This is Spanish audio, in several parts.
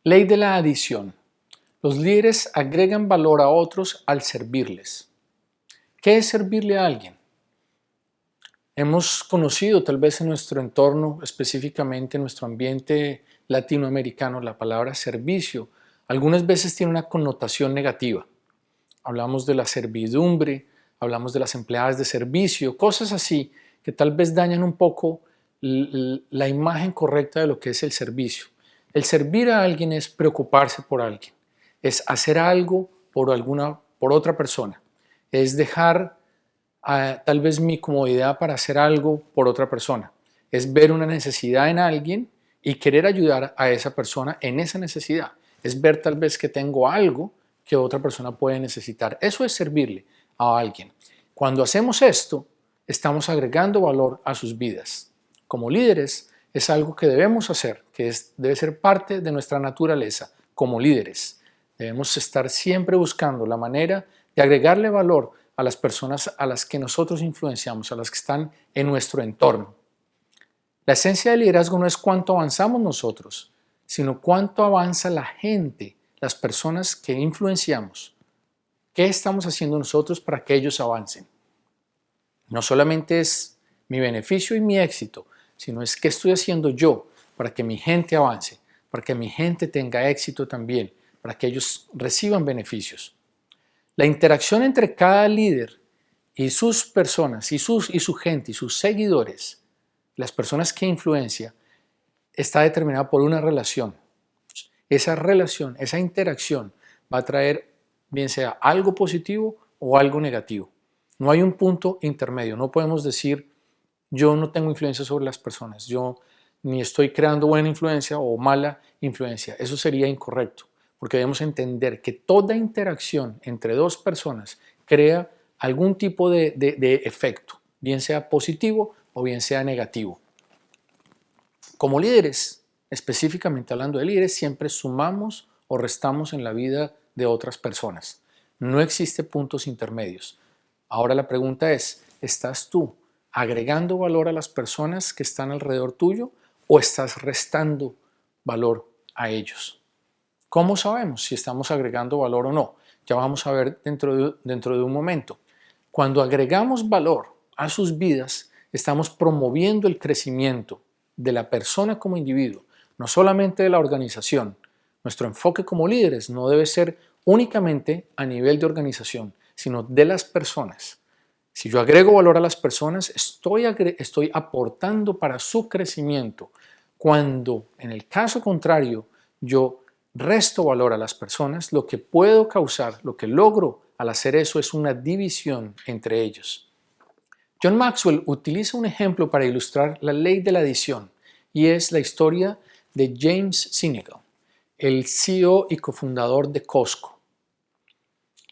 Ley de la adición. Los líderes agregan valor a otros al servirles. ¿Qué es servirle a alguien? Hemos conocido tal vez en nuestro entorno, específicamente en nuestro ambiente latinoamericano, la palabra servicio. Algunas veces tiene una connotación negativa. Hablamos de la servidumbre, hablamos de las empleadas de servicio, cosas así que tal vez dañan un poco la imagen correcta de lo que es el servicio. El servir a alguien es preocuparse por alguien, es hacer algo por otra persona, es dejar tal vez mi comodidad para hacer algo por otra persona, es ver una necesidad en alguien y querer ayudar a esa persona en esa necesidad, es ver tal vez que tengo algo que otra persona puede necesitar. Eso es servirle a alguien. Cuando hacemos esto, estamos agregando valor a sus vidas. Como líderes, es algo que debemos hacer, debe ser parte de nuestra naturaleza como líderes. Debemos estar siempre buscando la manera de agregarle valor a las personas a las que nosotros influenciamos, a las que están en nuestro entorno. La esencia del liderazgo no es cuánto avanzamos nosotros, sino cuánto avanza la gente, las personas que influenciamos. ¿Qué estamos haciendo nosotros para que ellos avancen? No solamente es mi beneficio y mi éxito, sino es qué estoy haciendo yo para que mi gente avance, para que mi gente tenga éxito también, para que ellos reciban beneficios. La interacción entre cada líder y sus personas, y su gente, y sus seguidores, las personas que influencia, está determinada por una relación. Esa relación, esa interacción va a traer bien sea algo positivo o algo negativo. No hay un punto intermedio. No podemos decir yo no tengo influencia sobre las personas, yo ni estoy creando buena influencia o mala influencia. Eso sería incorrecto, porque debemos entender que toda interacción entre dos personas crea algún tipo de efecto, bien sea positivo o bien sea negativo. Como líderes, específicamente hablando de líderes, siempre sumamos o restamos en la vida de otras personas. No existe puntos intermedios. Ahora la pregunta es, ¿estás tú agregando valor a las personas que están alrededor tuyo o estás restando valor a ellos? ¿Cómo sabemos si estamos agregando valor o no? Ya vamos a ver dentro de un momento. Cuando agregamos valor a sus vidas, estamos promoviendo el crecimiento de la persona como individuo, no solamente de la organización. Nuestro enfoque como líderes no debe ser únicamente a nivel de organización, sino de las personas. Si yo agrego valor a las personas, estoy aportando para su crecimiento. Cuando, en el caso contrario, yo resto valor a las personas, lo que puedo causar, lo que logro al hacer eso es una división entre ellos. John Maxwell utiliza un ejemplo para ilustrar la ley de la adición y es la historia de James Sinegal, el CEO y cofundador de Costco.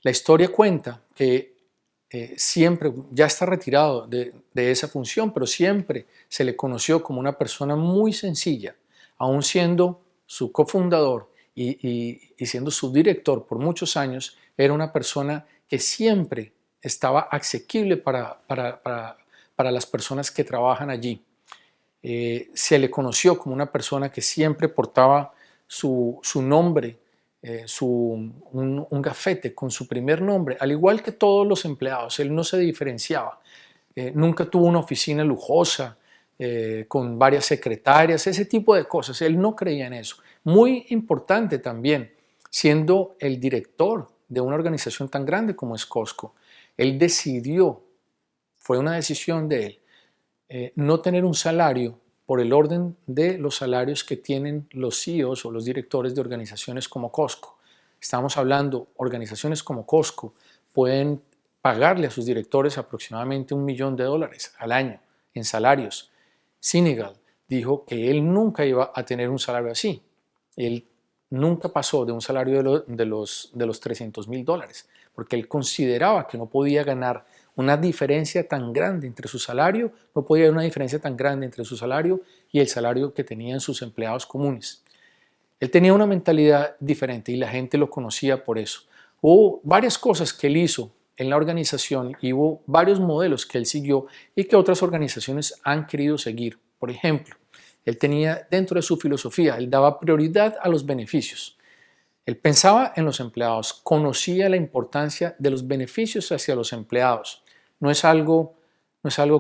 La historia cuenta que siempre, ya está retirado de esa función, pero siempre se le conoció como una persona muy sencilla, aún siendo su cofundador y siendo su director por muchos años, era una persona que siempre estaba asequible para las personas que trabajan allí. Se le conoció como una persona que siempre portaba su nombre, un gafete con su primer nombre, al igual que todos los empleados. Él no se diferenciaba. Nunca tuvo una oficina lujosa, con varias secretarias, ese tipo de cosas. Él no creía en eso. Muy importante también, siendo el director de una organización tan grande como es Costco, él decidió, fue una decisión de él, no tener un salario por el orden de los salarios que tienen los CEOs o los directores de organizaciones como Costco. Estamos hablando, organizaciones como Costco pueden pagarle a sus directores aproximadamente $1 millón al año en salarios. Sinegal dijo que él nunca iba a tener un salario así. Él nunca pasó de un salario de los $300,000 porque él consideraba que no podía ganar una diferencia tan grande entre su salario, no podía haber una diferencia tan grande entre su salario y el salario que tenían sus empleados comunes. Él tenía una mentalidad diferente y la gente lo conocía por eso. Hubo varias cosas que él hizo en la organización y hubo varios modelos que él siguió y que otras organizaciones han querido seguir. Por ejemplo, Él tenía dentro de su filosofía, él daba prioridad a los beneficios. Él pensaba en los empleados, conocía la importancia de los beneficios hacia los empleados. No es algo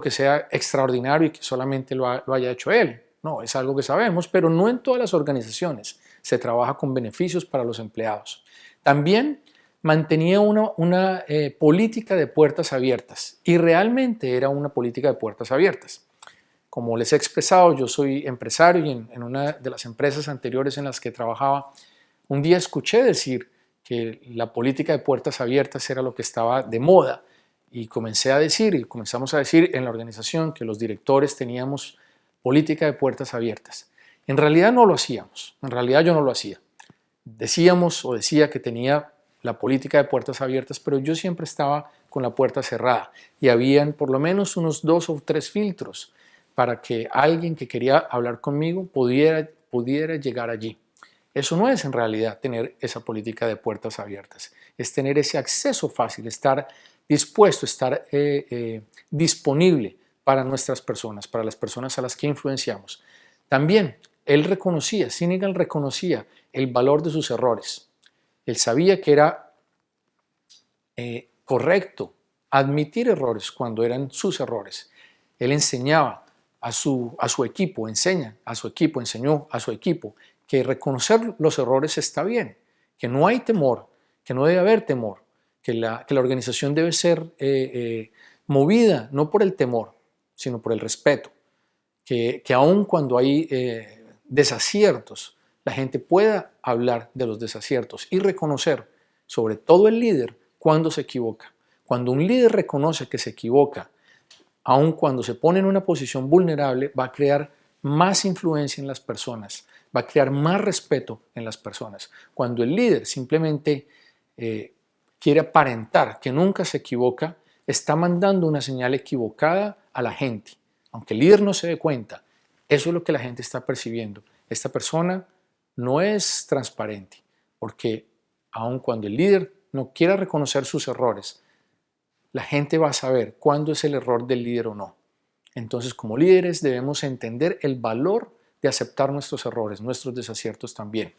que sea extraordinario y que solamente lo haya hecho él. No, es algo que sabemos, pero no en todas las organizaciones se trabaja con beneficios para los empleados. También mantenía una política de puertas abiertas y realmente era una política de puertas abiertas. Como les he expresado, yo soy empresario y en una de las empresas anteriores en las que trabajaba, un día escuché decir que la política de puertas abiertas era lo que estaba de moda y comenzamos a decir en la organización que los directores teníamos política de puertas abiertas. En realidad no lo hacíamos, en realidad yo no lo hacía. Decíamos o decía que tenía la política de puertas abiertas, pero yo siempre estaba con la puerta cerrada y habían por lo menos unos 2 o 3 filtros para que alguien que quería hablar conmigo pudiera llegar allí. Eso no es en realidad tener esa política de puertas abiertas, es tener ese acceso fácil, estar dispuesto, estar disponible para nuestras personas, para las personas a las que influenciamos. También Sinegal reconocía el valor de sus errores. Él sabía que era correcto admitir errores cuando eran sus errores. Él enseñaba a su equipo, enseñó a su equipo que reconocer los errores está bien, que no hay temor, que no debe haber temor, que la organización debe ser movida no por el temor, sino por el respeto, que aun cuando hay desaciertos, la gente pueda hablar de los desaciertos y reconocer, sobre todo el líder, cuando se equivoca. Cuando un líder reconoce que se equivoca, aun cuando se pone en una posición vulnerable, va a crear más influencia en las personas, va a crear más respeto en las personas. Cuando el líder simplemente quiere aparentar que nunca se equivoca, está mandando una señal equivocada a la gente. Aunque el líder no se dé cuenta, eso es lo que la gente está percibiendo. Esta persona no es transparente, porque aun cuando el líder no quiera reconocer sus errores, la gente va a saber cuándo es el error del líder o no. Entonces, como líderes debemos entender el valor de aceptar nuestros errores, nuestros desaciertos también.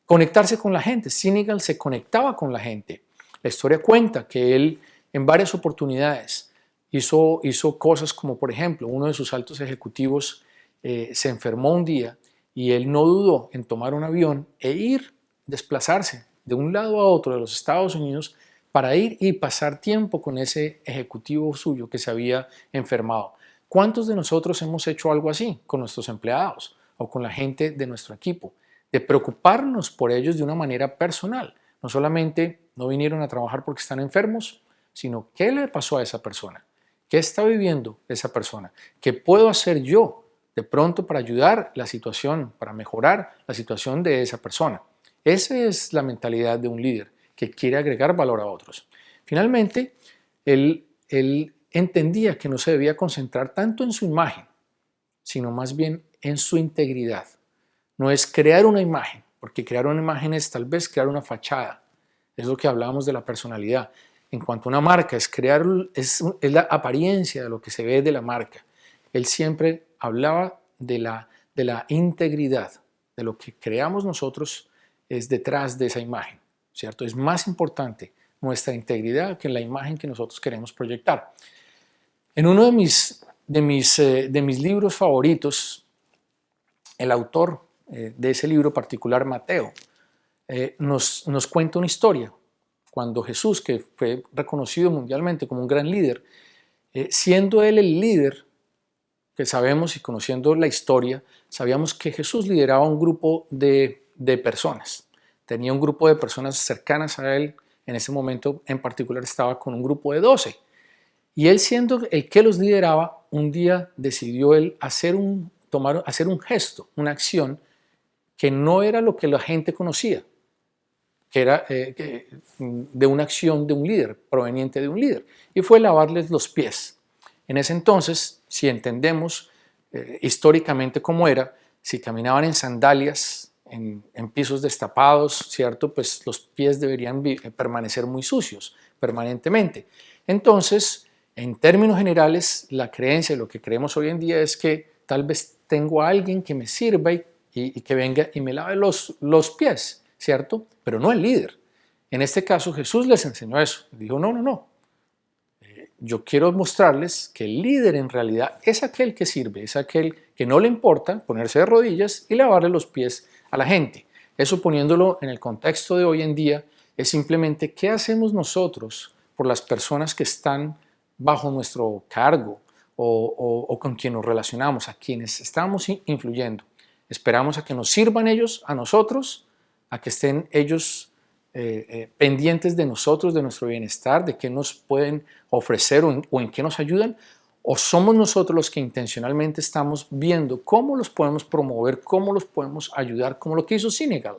Conectarse con la gente. Sinegal se conectaba con la gente. La historia cuenta que él en varias oportunidades hizo cosas como, por ejemplo, uno de sus altos ejecutivos se enfermó un día y él no dudó en tomar un avión desplazarse de un lado a otro de los Estados Unidos para ir y pasar tiempo con ese ejecutivo suyo que se había enfermado. ¿Cuántos de nosotros hemos hecho algo así con nuestros empleados o con la gente de nuestro equipo? De preocuparnos por ellos de una manera personal. No solamente no vinieron a trabajar porque están enfermos, sino qué le pasó a esa persona, qué está viviendo esa persona, qué puedo hacer yo de pronto para ayudar la situación, para mejorar la situación de esa persona. Esa es la mentalidad de un líder que quiere agregar valor a otros. Finalmente, él entendía que no se debía concentrar tanto en su imagen, sino más bien en su integridad. No es crear una imagen, porque crear una imagen es tal vez crear una fachada. Es lo que hablábamos de la personalidad. En cuanto a una marca, es la apariencia de lo que se ve de la marca. Él siempre hablaba de la integridad, de lo que creamos nosotros es detrás de esa imagen, ¿cierto? Es más importante nuestra integridad que la imagen que nosotros queremos proyectar. En uno de mis libros favoritos, el autor de ese libro particular, Mateo, nos cuenta una historia. Cuando Jesús, que fue reconocido mundialmente como un gran líder, siendo él el líder, que sabemos y conociendo la historia, sabíamos que Jesús lideraba un grupo de personas. Tenía un grupo de personas cercanas a él. En ese momento en particular estaba con un grupo de 12. Y él, siendo el que los lideraba, un día decidió él hacer un gesto, una acción que no era lo que la gente conocía, que era de una acción de un líder, proveniente de un líder, y fue lavarles los pies. En ese entonces, si entendemos históricamente cómo era, si caminaban en sandalias, en pisos destapados, ¿cierto? Pues los pies deberían permanecer muy sucios permanentemente. Entonces, en términos generales, la creencia, lo que creemos hoy en día es que tal vez tengo a alguien que me sirva y que venga y me lave los pies, ¿cierto? Pero no el líder. En este caso Jesús les enseñó eso. Dijo, no, no, no. Yo quiero mostrarles que el líder en realidad es aquel que sirve, es aquel que no le importa ponerse de rodillas y lavarle los pies a la gente. Eso, poniéndolo en el contexto de hoy en día, es simplemente qué hacemos nosotros por las personas que están bajo nuestro cargo o con quien nos relacionamos, a quienes estamos influyendo. Esperamos a que nos sirvan ellos a nosotros, a que estén ellos pendientes de nosotros, de nuestro bienestar, de qué nos pueden ofrecer o en qué nos ayudan, o somos nosotros los que intencionalmente estamos viendo cómo los podemos promover, cómo los podemos ayudar, como lo que hizo Senegal.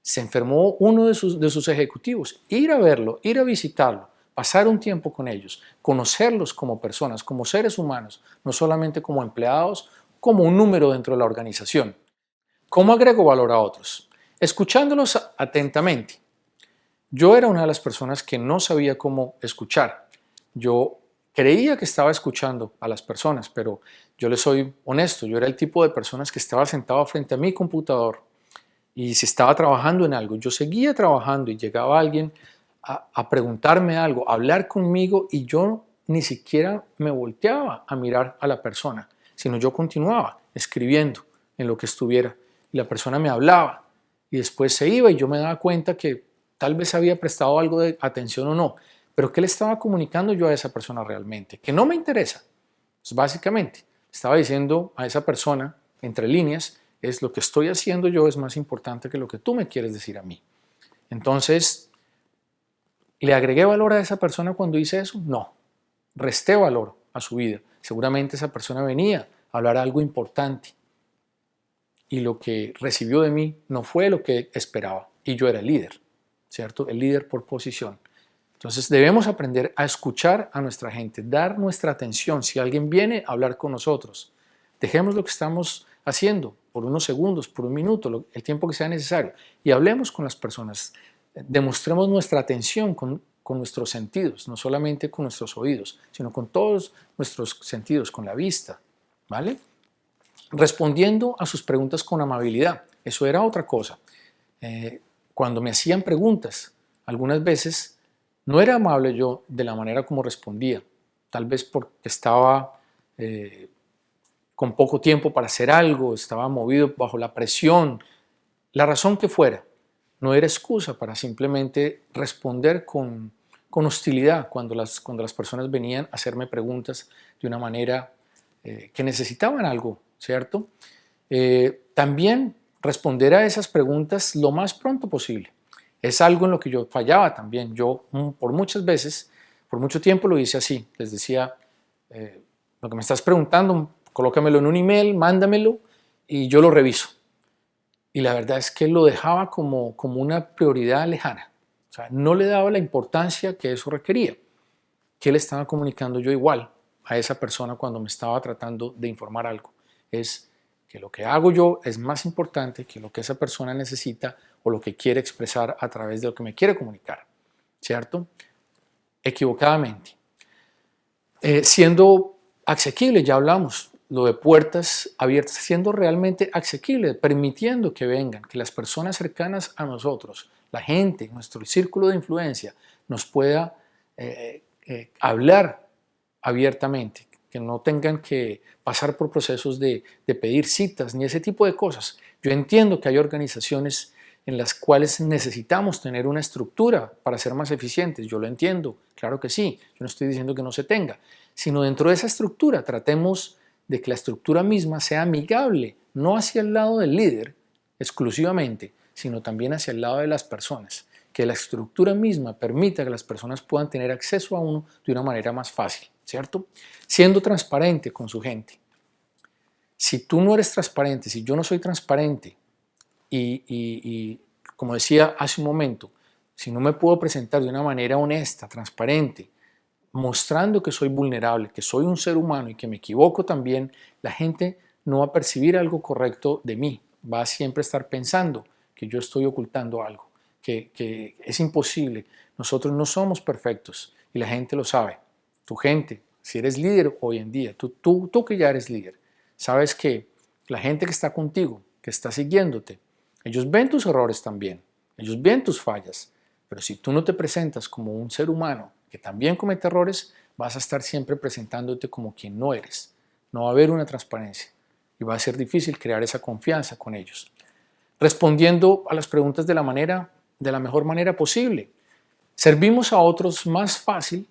Se enfermó uno de sus ejecutivos, ir a verlo, ir a visitarlo, pasar un tiempo con ellos, conocerlos como personas, como seres humanos, no solamente como empleados, como un número dentro de la organización. ¿Cómo agrego valor a otros? Escuchándolos atentamente. Yo era una de las personas que no sabía cómo escuchar. Yo creía que estaba escuchando a las personas, pero yo les soy honesto, yo era el tipo de personas que estaba sentado frente a mi computador y si estaba trabajando en algo, yo seguía trabajando y llegaba alguien a preguntarme algo, a hablar conmigo y yo ni siquiera me volteaba a mirar a la persona, sino yo continuaba escribiendo en lo que estuviera y la persona me hablaba y después se iba y yo me daba cuenta que tal vez había prestado algo de atención o no, pero ¿qué le estaba comunicando yo a esa persona realmente? Que no me interesa. Pues básicamente, estaba diciendo a esa persona, entre líneas, es lo que estoy haciendo yo es más importante que lo que tú me quieres decir a mí. Entonces, ¿le agregué valor a esa persona cuando hice eso? No. Resté valor a su vida. Seguramente esa persona venía a hablar algo importante y lo que recibió de mí no fue lo que esperaba y yo era el líder. ¿Cierto? El líder por posición. Entonces debemos aprender a escuchar a nuestra gente, dar nuestra atención. Si alguien viene a hablar con nosotros, dejemos lo que estamos haciendo por unos segundos, por un minuto, el tiempo que sea necesario y hablemos con las personas. Demostremos nuestra atención con nuestros sentidos, no solamente con nuestros oídos, sino con todos nuestros sentidos, con la vista, ¿vale? Respondiendo a sus preguntas con amabilidad. Eso era otra cosa. Cuando me hacían preguntas, algunas veces no era amable yo de la manera como respondía, tal vez porque estaba con poco tiempo para hacer algo, estaba movido bajo la presión, la razón que fuera, no era excusa para simplemente responder con hostilidad cuando las personas venían a hacerme preguntas de una manera que necesitaban algo, ¿cierto? También responder a esas preguntas lo más pronto posible. Es algo en lo que yo fallaba también. Yo por muchas veces, por mucho tiempo lo hice así. Les decía, lo que me estás preguntando, colócamelo en un email, mándamelo y yo lo reviso. Y la verdad es que lo dejaba como una prioridad lejana. O sea, no le daba la importancia que eso requería. ¿Qué le estaba comunicando yo igual a esa persona cuando me estaba tratando de informar algo? Es que lo que hago yo es más importante que lo que esa persona necesita o lo que quiere expresar a través de lo que me quiere comunicar, ¿cierto? Equivocadamente. Siendo asequible, ya hablamos, lo de puertas abiertas, siendo realmente asequible, permitiendo que vengan, que las personas cercanas a nosotros, la gente, nuestro círculo de influencia, nos pueda hablar abiertamente, que no tengan que pasar por procesos de pedir citas ni ese tipo de cosas. Yo entiendo que hay organizaciones en las cuales necesitamos tener una estructura para ser más eficientes. Yo lo entiendo, claro que sí. Yo no estoy diciendo que no se tenga, sino dentro de esa estructura tratemos de que la estructura misma sea amigable, no hacia el lado del líder exclusivamente, sino también hacia el lado de las personas. Que la estructura misma permita que las personas puedan tener acceso a uno de una manera más fácil, ¿cierto? Siendo transparente con su gente. Si tú no eres transparente, si yo no soy transparente y como decía hace un momento, si no me puedo presentar de una manera honesta, transparente, mostrando que soy vulnerable, que soy un ser humano y que me equivoco también, la gente no va a percibir algo correcto de mí, va a siempre estar pensando que yo estoy ocultando algo, que es imposible. Nosotros no somos perfectos y la gente lo sabe. Tu gente, si eres líder hoy en día, tú que ya eres líder, sabes que la gente que está contigo, que está siguiéndote, ellos ven tus errores también, ellos ven tus fallas, pero si tú no te presentas como un ser humano que también comete errores, vas a estar siempre presentándote como quien no eres. No va a haber una transparencia y va a ser difícil crear esa confianza con ellos. Respondiendo a las preguntas de la mejor manera posible. Servimos a otros más fácil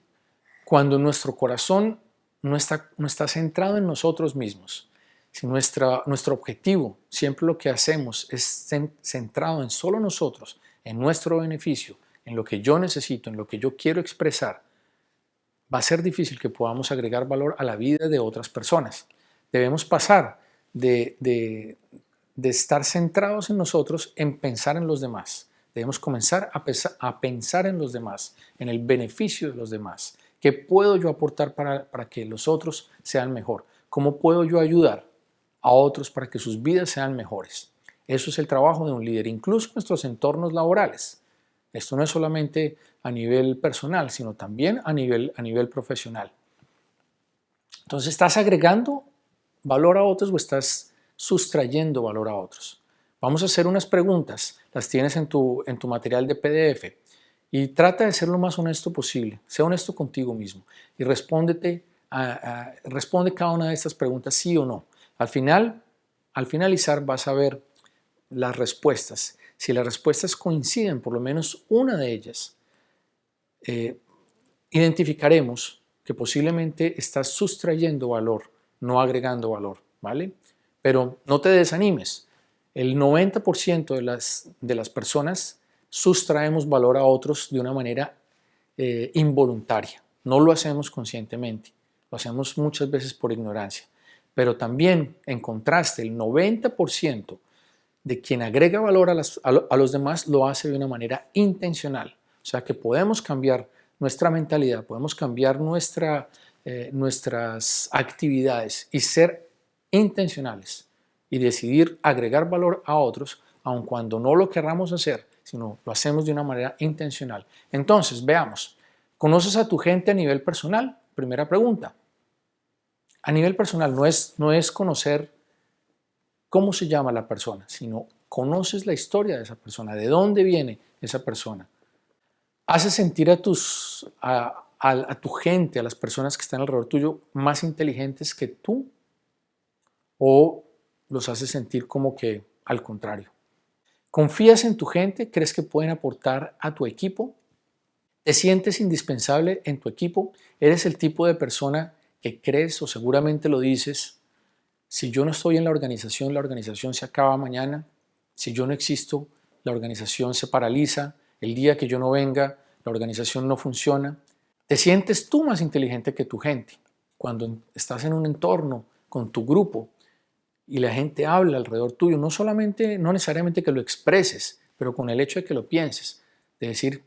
cuando nuestro corazón no está centrado en nosotros mismos. Si nuestro objetivo, siempre lo que hacemos es centrado en solo nosotros, en nuestro beneficio, en lo que yo necesito, en lo que yo quiero expresar, va a ser difícil que podamos agregar valor a la vida de otras personas. Debemos pasar de estar centrados en nosotros en pensar en los demás. Debemos comenzar a pensar en los demás, en el beneficio de los demás. ¿Qué puedo yo aportar para que los otros sean mejor? ¿Cómo puedo yo ayudar a otros para que sus vidas sean mejores? Eso es el trabajo de un líder, incluso en nuestros entornos laborales. Esto no es solamente a nivel personal, sino también a nivel profesional. Entonces, ¿estás agregando valor a otros o estás sustrayendo valor a otros? Vamos a hacer unas preguntas, las tienes en tu material de PDF y trata de ser lo más honesto posible. Sé honesto contigo mismo y responde cada una de estas preguntas sí o no. Al finalizar vas a ver las respuestas. Si las respuestas coinciden, por lo menos una de ellas, identificaremos que posiblemente estás sustrayendo valor, no agregando valor, ¿vale? Pero no te desanimes. El 90% de las personas sustraemos valor a otros de una manera involuntaria. No lo hacemos conscientemente, lo hacemos muchas veces por ignorancia. Pero también, en contraste, el 90% de quien agrega valor a los demás lo hace de una manera intencional. O sea que podemos cambiar nuestra mentalidad, podemos cambiar nuestras actividades y ser intencionales y decidir agregar valor a otros, aun cuando no lo querramos hacer, sino lo hacemos de una manera intencional. Entonces, veamos, ¿conoces a tu gente a nivel personal? Primera pregunta. A nivel personal no es conocer cómo se llama la persona, sino conoces la historia de esa persona, de dónde viene esa persona. Haces sentir a tu gente, a las personas que están alrededor tuyo, más inteligentes que tú, o los haces sentir como que al contrario. ¿Confías en tu gente? ¿Crees que pueden aportar a tu equipo? ¿Te sientes indispensable en tu equipo? ¿Eres el tipo de persona que crees o seguramente lo dices? Si yo no estoy en la organización se acaba mañana. Si yo no existo, la organización se paraliza. El día que yo no venga, la organización no funciona. ¿Te sientes tú más inteligente que tu gente? Cuando estás en un entorno con tu grupo y la gente habla alrededor tuyo, no necesariamente que lo expreses, pero con el hecho de que lo pienses, de decir,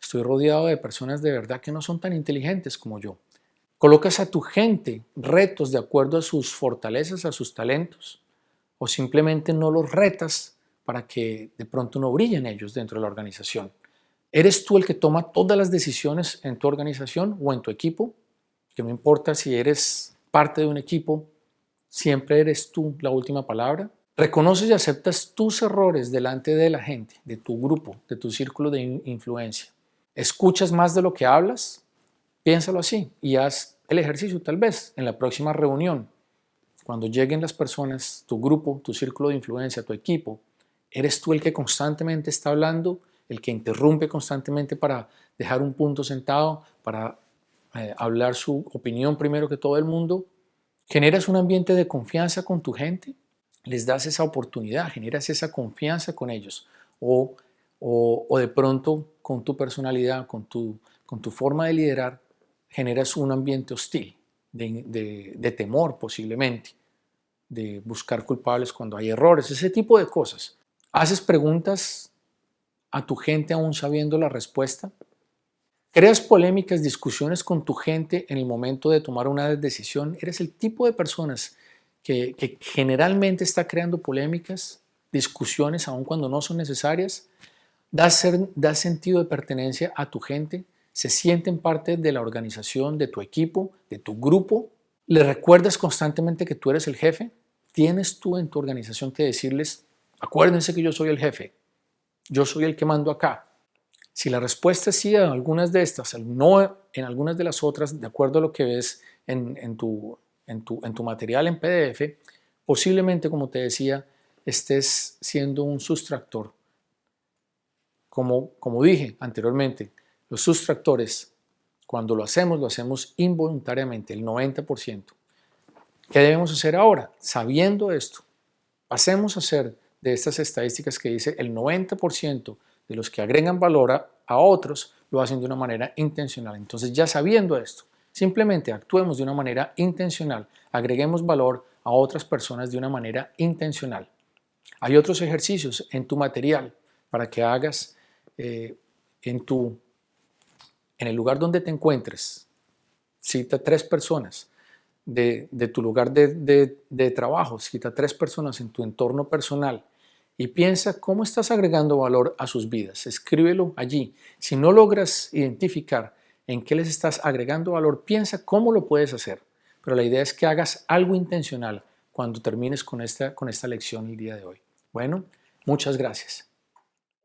estoy rodeado de personas de verdad que no son tan inteligentes como yo. ¿Colocas a tu gente retos de acuerdo a sus fortalezas, a sus talentos? ¿O simplemente no los retas para que de pronto no brillen ellos dentro de la organización? ¿Eres tú el que toma todas las decisiones en tu organización o en tu equipo? Que no importa si eres parte de un equipo, siempre eres tú la última palabra. ¿Reconoces y aceptas tus errores delante de la gente, de tu grupo, de tu círculo de influencia? ¿Escuchas más de lo que hablas? Piénsalo así y haz el ejercicio tal vez en la próxima reunión. Cuando lleguen las personas, tu grupo, tu círculo de influencia, tu equipo, ¿eres tú el que constantemente está hablando, el que interrumpe constantemente para dejar un punto sentado, para hablar su opinión primero que todo el mundo? ¿Generas un ambiente de confianza con tu gente? ¿Les das esa oportunidad? ¿Generas esa confianza con ellos? ¿O de pronto con tu personalidad, con tu forma de liderar, generas un ambiente hostil, de temor posiblemente, de buscar culpables cuando hay errores, ese tipo de cosas? ¿Haces preguntas a tu gente aún sabiendo la respuesta? ¿Creas polémicas, discusiones con tu gente en el momento de tomar una decisión? ¿Eres el tipo de personas que generalmente está creando polémicas, discusiones aun cuando no son necesarias? ¿Das sentido de pertenencia a tu gente? ¿Se sienten parte de la organización, de tu equipo, de tu grupo? ¿Le recuerdas constantemente que tú eres el jefe? ¿Tienes tú en tu organización que decirles, acuérdense que yo soy el jefe, yo soy el que mando acá? Si la respuesta es sí a algunas de estas, el no en algunas de las otras, de acuerdo a lo que ves en tu material en PDF, posiblemente, como te decía, estés siendo un sustractor. Como dije anteriormente, los sustractores, cuando lo hacemos involuntariamente, el 90%. ¿Qué debemos hacer ahora? Sabiendo esto, pasemos a hacer de estas estadísticas que dice el 90% de los que agregan valor a otros lo hacen de una manera intencional. Entonces, ya sabiendo esto, simplemente actuemos de una manera intencional, agreguemos valor a otras personas de una manera intencional. Hay otros ejercicios en tu material para que hagas en el lugar donde te encuentres. Cita 3 personas de tu lugar de trabajo, cita 3 personas en tu entorno personal y piensa cómo estás agregando valor a sus vidas. Escríbelo allí. Si no logras identificar en qué les estás agregando valor, piensa cómo lo puedes hacer. Pero la idea es que hagas algo intencional cuando termines con esta lección el día de hoy. Bueno, muchas gracias.